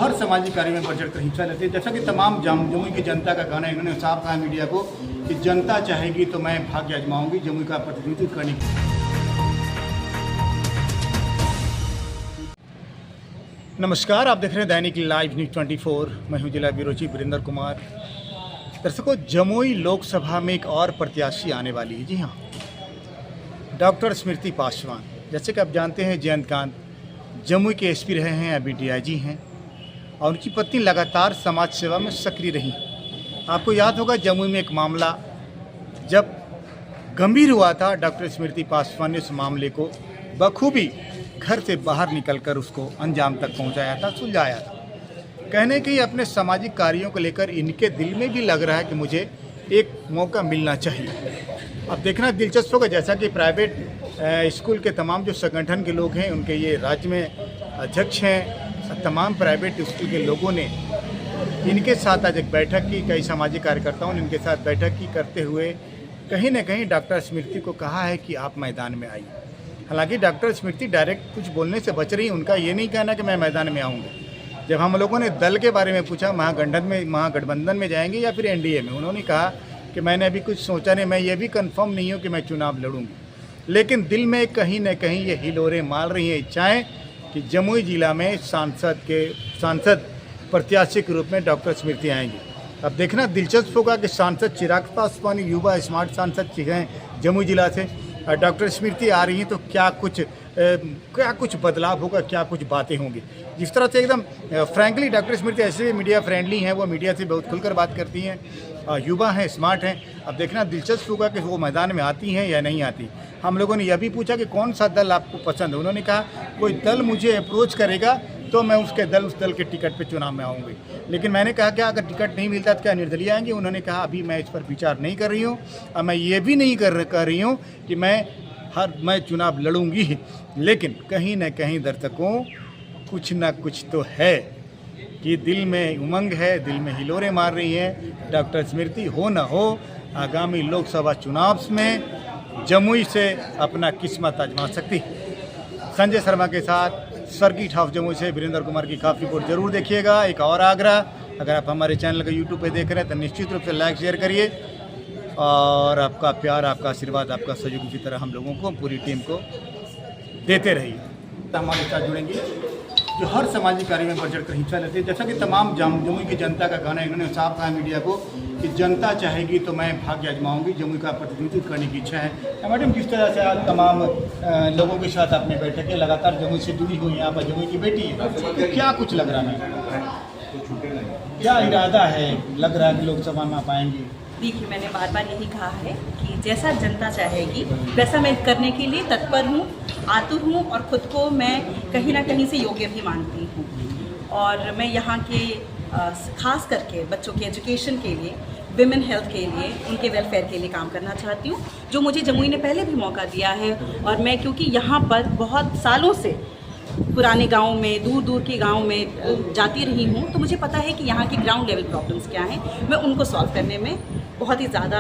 हर सामाजिक कार्य में बढ़ चढ़कर हिस्सा लेते हैं। जैसा कि तमाम जमुई की जनता का कहना है, इन्होंने साफ कहा मीडिया को कि जनता चाहेगी तो मैं भाग्य आजमाऊंगी जमुई का प्रतिनिधित्व करने की। नमस्कार, आप देख रहे हैं दैनिक लाइव न्यूज़ 24। मैं हूं जिला ब्यूरो चीफ वीरेंद्र कुमार। दर्शकों, जमुई लोकसभा में एक और प्रत्याशी आने वाली है। जी हाँ, डॉक्टर स्मृति पासवान। जैसे कि आप जानते हैं, जयंतकांत जमुई के एसपी रहे हैं, अभी डीआईजी हैं, और उनकी पत्नी लगातार समाज सेवा में सक्रिय रही। आपको याद होगा, जमुई में एक मामला जब गंभीर हुआ था, डॉक्टर स्मृति पासवान ने उस मामले को बखूबी घर से बाहर निकलकर उसको अंजाम तक पहुंचाया था, सुलझाया था। कहने के अपने सामाजिक कार्यों को लेकर इनके दिल में भी लग रहा है कि मुझे एक मौका मिलना चाहिए। अब देखना दिलचस्प होगा, जैसा कि प्राइवेट स्कूल के तमाम जो संगठन के लोग हैं, उनके ये राज्य में अध्यक्ष हैं, तमाम प्राइवेट स्कूल के लोगों ने इनके साथ आज एक बैठक की। कई सामाजिक कार्यकर्ताओं ने इनके साथ बैठक की, करते हुए कहीं न कहीं डॉक्टर स्मृति को कहा है कि आप मैदान में आइए। हालांकि डॉक्टर स्मृति डायरेक्ट कुछ बोलने से बच रही। उनका ये नहीं कहना कि मैं मैदान में आऊँगा। जब हम लोगों ने दल के बारे में पूछा, महागठबंधन में जाएंगे या फिर एनडीए में, उन्होंने कहा कि मैंने अभी कुछ सोचा नहीं, मैं ये भी कंफर्म नहीं हूँ कि मैं चुनाव लड़ूंगी। लेकिन दिल में कहीं न कहीं ये हिलोरे मार रही हैं इच्छाएँ कि जमुई जिला में सांसद प्रत्याशी के रूप में डॉक्टर स्मृति आएंगी। अब देखना दिलचस्प होगा कि सांसद चिराग पासवान युवा स्मार्ट सांसद हैं जमुई जिला से, डॉक्टर स्मृति आ रही हैं, तो क्या कुछ बदलाव होगा, क्या कुछ बातें होंगी। जिस तरह से एकदम फ्रैंकली डॉक्टर स्मृति ऐसे मीडिया फ्रेंडली हैं, वो मीडिया से बहुत खुलकर बात करती हैं, युवा हैं, स्मार्ट हैं। अब देखना दिलचस्प होगा कि वो मैदान में आती हैं या नहीं आती। हम लोगों ने यह भी पूछा कि कौन सा दल आपको पसंद है। उन्होंने कहा कोई दल मुझे अप्रोच करेगा तो मैं उस दल के टिकट पे चुनाव में आऊँगी। लेकिन मैंने कहा क्या अगर टिकट नहीं मिलता तो क्या निर्दलीय आएंगे। उन्होंने कहा अभी मैं इस पर विचार नहीं कर रही हूँ, और मैं ये भी नहीं कर रही हूँ कि मैं चुनाव लड़ूंगी ही। लेकिन कहीं न कहीं दर्शकों, कुछ ना कुछ तो है कि दिल में उमंग है, दिल में हिलोरे मार रही हैं। डॉक्टर स्मृति हो न हो, आगामी लोकसभा चुनाव में जमुई से अपना किस्मत आजमा सकती। संजय शर्मा के साथ सर्किट हाउस जमुई से वीरेंद्र कुमार की खास रिपोर्ट जरूर देखिएगा। एक और आग्रह, अगर आप हमारे चैनल को यूट्यूब पे देख रहे हैं तो निश्चित रूप से लाइक शेयर करिए, और आपका प्यार, आपका आशीर्वाद, आपका सहयोग इसी तरह हम लोगों को, पूरी टीम को देते रहिए। हमारे साथ जुड़ेंगे जो हर सामाजिक कार्य में बढ़ चढ़कर हिस्सा लेते हैं। जैसा कि तमाम जमुई की जनता का कहना है, इन्होंने साफ कहा मीडिया को कि जनता चाहेगी तो मैं भाग्य आजमाऊंगी, जमुई का प्रतिनिधित्व करने की इच्छा है। मैडम, किस तरह से आज तमाम लोगों के साथ आपने बैठकें लगातार जमुई से जुड़ी हुई हैं, आप जमुई की बेटी है, तो क्या कुछ लग रहा है, क्या इरादा है, लग रहा है कि लोकसभा में आप आएंगी? देखिए, मैंने बार बार यही कहा है कि जैसा जनता चाहेगी वैसा मैं करने के लिए तत्पर हूँ, आतुर हूँ, और ख़ुद को मैं कहीं ना कहीं से योग्य भी मानती हूँ। और मैं यहाँ के खास करके बच्चों के एजुकेशन के लिए, विमेन हेल्थ के लिए, उनके वेलफेयर के लिए काम करना चाहती हूँ, जो मुझे जमुई ने पहले भी मौका दिया है। और मैं क्योंकि यहाँ पर बहुत सालों से पुराने गाँव में, दूर दूर के गाँव में जाती रही हूँ, तो मुझे पता है कि यहाँ की ग्राउंड लेवल प्रॉब्लम्स क्या हैं। मैं उनको सॉल्व करने में बहुत ही ज़्यादा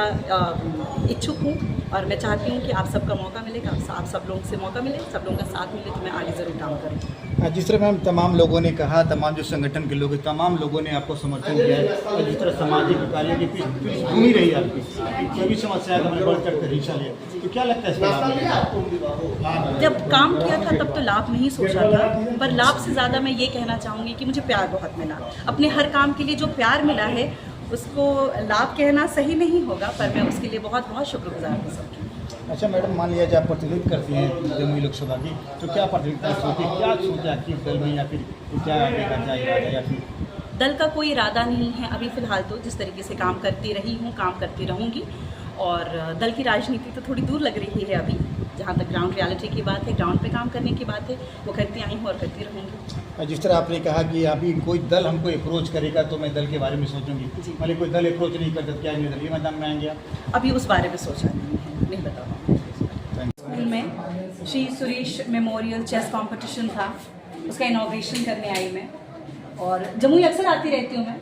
इच्छुक हूँ, और मैं चाहती हूँ कि आप सबका मौका मिलेगा, आप सब लोगों से मौका मिले, सब लोगों का साथ मिले, तो मैं आगे ज़रूर काम करूँ। जिस तरह मैम तमाम लोगों ने कहा, तमाम जो संगठन के लोग, तमाम लोगों ने आपको समर्थन किया है, और जिस तरह सामाजिक कार्यों की पृष्ठभूमि रही आपकी, सभी समस्या का बढ़ चढ़ कर हिस्सा लिया, तो क्या लगता है इसका? जब काम किया था तब तो लाभ नहीं सोचा था, पर लाभ से ज़्यादा मैं ये कहना चाहूँगी कि मुझे प्यार बहुत मिला। अपने हर काम के लिए जो प्यार मिला है उसको लाभ कहना सही नहीं होगा, पर मैं उसके लिए बहुत बहुत शुक्रगुजार हूँ सबकी। अच्छा मैडम, मान लिया जब आप प्रतिनिधित्व करती हैं जमुई लोकसभा की, तो क्या प्रतिनिधित्व सोचती, क्या सोचा कि दल में, या फिर क्या आगे का क्या इरादा, या फिर दल का कोई इरादा नहीं है अभी फ़िलहाल। तो जिस तरीके से काम करती रही हूँ, काम करती रहूँगी, और दल की राजनीति तो थोड़ी दूर लग रही है अभी। जहाँ तक ग्राउंड रियलिटी की बात है, ग्राउंड पे काम करने की बात है, वो करती आई हूँ और करती रहूँगी। जिस तरह आपने कहा कि अभी कोई दल हमको अप्रोच करेगा तो मैं दल के बारे में सोचूंगी, भले कोई दल अप्रोच नहीं करता, क्या निर्दलीय मैदान में आएंगे आप? अभी उस बारे में सोचा नहीं बता पाऊँगी। स्कूल में Shri Suresh memorial chess competition था, उसका इनॉग्रेशन करने आई मैं, और जमुई अक्सर आती रहती हूँ मैं,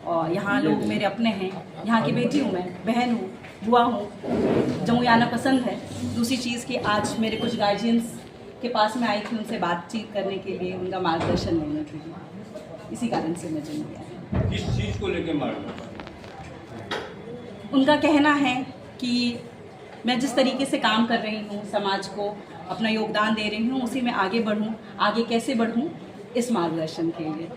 और यहाँ लोग मेरे अपने हैं, यहाँ की बेटी हूँ मैं, बहन हूँ, बुआ हूँ, जमुई आना पसंद है। दूसरी चीज़ कि आज मेरे कुछ गार्जियंस के पास में आई थी, उनसे बातचीत करने के लिए, उनका मार्गदर्शन लेने के लिए। इसी कारण से मैं जमुई आई। किस चीज़ को लेकर मारा? उनका कहना है कि मैं जिस तरीके से काम कर रही हूँ, समाज को अपना योगदान दे रही हूँ, उसी में आगे बढ़ूँ। आगे कैसे बढ़ूँ, इस मार्गदर्शन के लिए।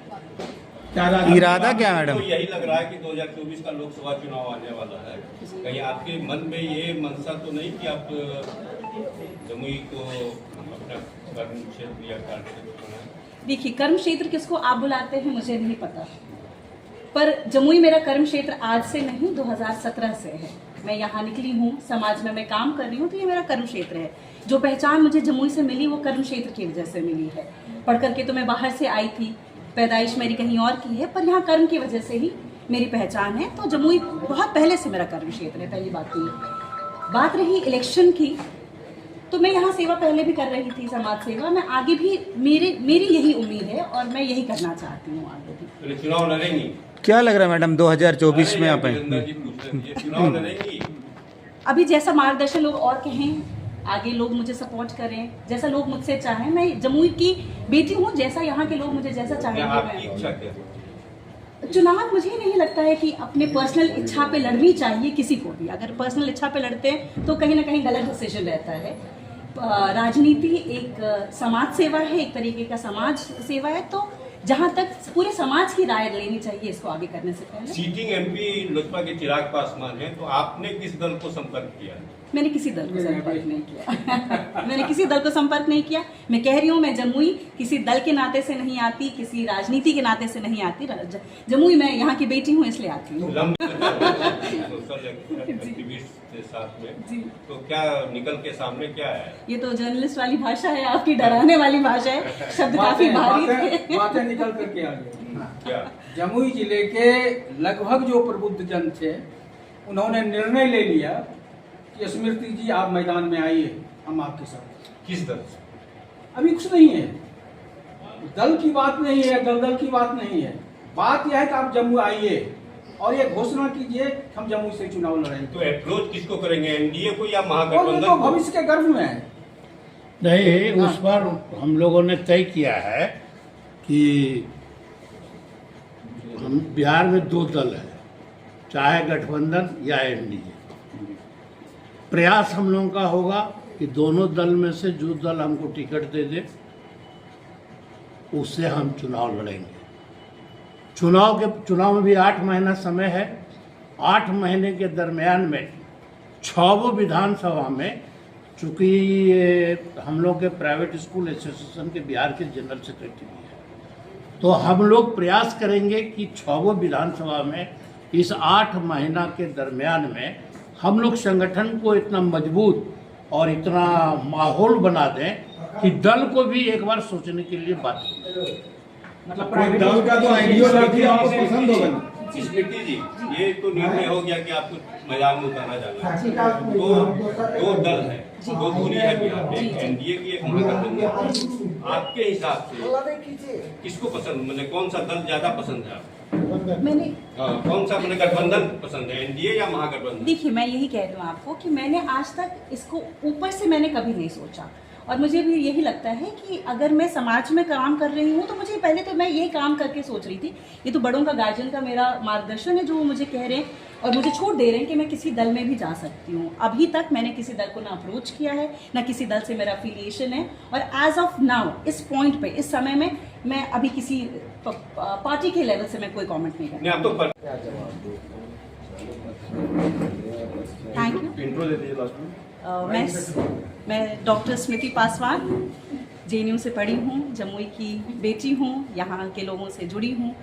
इरादा क्या मैडम? तो यही लग रहा है कि 2024 का लोकसभा चुनाव आने वाला है, कहीं आपके मन में ये मनसा तो नहीं कि आप जमुई को अपना कर्म क्षेत्र या कार्य क्षेत्र बनाएं? देखिए, कर्म क्षेत्र किसको आप बुलाते हैं मुझे नहीं पता, पर जमुई मेरा कर्म क्षेत्र आज से नहीं 2017 से है। मैं यहाँ निकली हूँ, समाज में मैं काम कर रही हूँ, तो ये मेरा कर्म क्षेत्र है। जो पहचान मुझे जमुई से मिली वो कर्म क्षेत्र की वजह से मिली है। पढ़ करके तो मैं बाहर से आई थी, पैदाइश मेरी कहीं और की है, पर यहाँ कर्म की वजह से ही मेरी पहचान है। तो जमुई बहुत पहले से मेरा कर्म क्षेत्र है, पहली बात तो ये। बात रही इलेक्शन की, तो मैं यहाँ सेवा पहले भी कर रही थी, समाज सेवा। मैं आगे भी मेरी यही उम्मीद है और मैं यही करना चाहती हूँ आगे भी। तो चुनाव लड़ेंगी? क्या लग रहा है मैडम 2024 में आप चुनाव लड़ेंगी? अभी जैसा मार्गदर्शन लोग और कहें, आगे लोग मुझे सपोर्ट करें, जैसा लोग मुझसे चाहें। मैं जमुई की बेटी हूँ, जैसा यहाँ के लोग मुझे जैसा चाहेंगे आपकी इच्छा मैं। क्या? चुनाव मुझे नहीं लगता है कि अपने पर्सनल इच्छा पे लड़नी चाहिए किसी को भी। अगर पर्सनल इच्छा पे लड़ते हैं तो कहीं ना कहीं गलत डिसीजन रहता है। राजनीति एक समाज सेवा है, एक तरीके का समाज सेवा है। तो जहाँ तक पूरे समाज की राय लेनी चाहिए इसको आगे करने से पहले। सीटिंग एमपी लोजपा के चिराग पासवान है, तो आपने किस दल को संपर्क किया? मैंने किसी दल को संपर्क नहीं किया। मैंने किसी दल को संपर्क नहीं किया। मैं कह रही हूँ, मैं जमुई किसी दल के नाते से नहीं आती, किसी राजनीति के नाते से नहीं आती। जमुई मैं यहाँ की बेटी हूँ इसलिए आती हूँ। सोशल एक्टिविस्ट के साथ में जी। तो क्या निकल के सामने क्या है? ये तो जर्नलिस्ट वाली भाषा है, आपकी डराने वाली भाषा है। शब्द काफी भारी थे। बातें निकल करके आ गई। क्या? जमुई जिले के लगभग जो प्रबुद्ध जन थे, उन्होंने निर्णय ले लिया कि स्मृति जी आप मैदान में आइए, हम आपके साथ। किस दल? अभी कुछ नहीं है, दल की बात नहीं है, दलदल की बात नहीं है। बात यह है कि आप जम्मू आइए और ये घोषणा कीजिए हम जमुई से चुनाव लड़ेंगे। तो अप्रोच किसको करेंगे, एनडीए को या और ये महागठबंधन तो को? भविष्य के गर्भ में है। नहीं, उस पर हम लोगों ने तय किया है कि हम बिहार में 2 दल है, चाहे गठबंधन या एनडीए। प्रयास हम लोगों का होगा कि दोनों दल में से जो दल हमको टिकट दे दे उससे हम चुनाव लड़ेंगे। चुनाव में भी 8 महीना समय है। 8 महीने के दरमियान में 6 विधानसभा में, चूँकि हम लोग के प्राइवेट स्कूल एसोसिएशन के बिहार के जनरल सेक्रेटरी भी हैं, तो हम लोग प्रयास करेंगे कि 6 विधानसभा में इस 8 महीना के दरमियान में हम लोग संगठन को इतना मजबूत और इतना माहौल बना दें कि दल को भी एक बार सोचने के लिए बात मतलब दल का तो आइडियोलॉजी आपको पसंद होगा। स्मृति जी, ये तो निर्णय हो गया कि आपको मैदान में उतारा जाना है। तो 2 दल है, 2 धुरी है बिहार में, एक एनडीए की, एक महागठबंधन। आपके हिसाब से किसको पसंद, मतलब कौन सा दल ज्यादा पसंद है आपको? मैंने कौन सा मतलब गठबंधन पसंद है, एनडीए या महागठबंधन? देखिए, मैं यही कह दूँ आपको कि मैंने आज तक इसको ऊपर से मैंने कभी नहीं सोचा। और मुझे भी यही लगता है कि अगर मैं समाज में काम कर रही हूँ तो मुझे पहले तो मैं यही काम करके सोच रही थी। ये तो बड़ों का गार्जियन का मेरा मार्गदर्शन है जो वो मुझे कह रहे हैं और मुझे छूट दे रहे हैं कि मैं किसी दल में भी जा सकती हूँ। अभी तक मैंने किसी दल को ना अप्रोच किया है, ना किसी दल से मेरा अफिलिएशन है। और एज ऑफ नाउ इस पॉइंट पे, इस समय में मैं अभी किसी पार्टी के लेवल से मैं कोई कॉमेंट नहीं करती। आप तो थैंक यू। इंट्रो दे दीजिए लास्ट में। मैं डॉक्टर स्मृति पासवान जेएनयू से पढ़ी हूँ, जमुई की बेटी हूँ, यहाँ के लोगों से जुड़ी हूँ।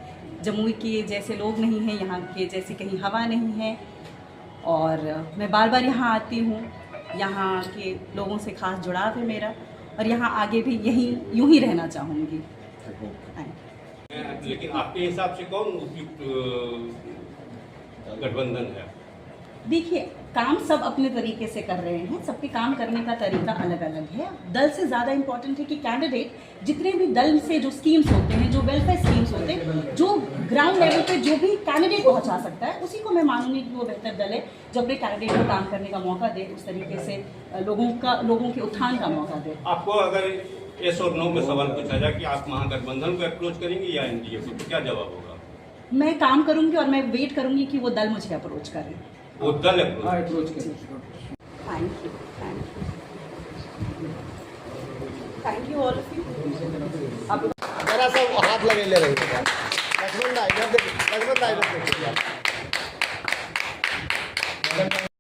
जमुई के जैसे लोग नहीं हैं, यहाँ के जैसी कहीं हवा नहीं है और मैं बार बार यहाँ आती हूँ। यहाँ के लोगों से खास जुड़ाव है मेरा और यहाँ आगे भी यूं ही रहना चाहूँगी। लेकिन आपके हिसाब से कौन उपयुक्त गठबंधन है? देखिए, काम सब अपने तरीके से कर रहे हैं, सबके काम करने का तरीका अलग अलग है। दल से ज़्यादा इम्पोर्टेंट है कि कैंडिडेट जितने भी दल से जो स्कीम्स होते हैं, जो वेलफेयर स्कीम्स होते हैं, जो ग्राउंड लेवल पे जो भी कैंडिडेट पहुंचा सकता है, उसी को मैं मानूंगी कि वो बेहतर दल है जो अपने कैंडिडेट को काम करने का मौका दे, उस तरीके से लोगों के उत्थान का मौका दे। आपको अगर यस और नो में सवाल पूछा जाए कि आप महागठबंधन को अप्रोच करेंगे या एनडीए को, तो क्या जवाब होगा? मैं काम करूंगी और मैं वेट करूंगी कि वो दल मुझे अप्रोच करें। वो दल अप्रोच हाँ, अप्रोच करें। Thank you, thank you all of you. जरा सा हाथ लगे ले रहे हैं लक्ष्मण भाई, इधर देखिए, लक्ष्मण भाई इधर देखिए।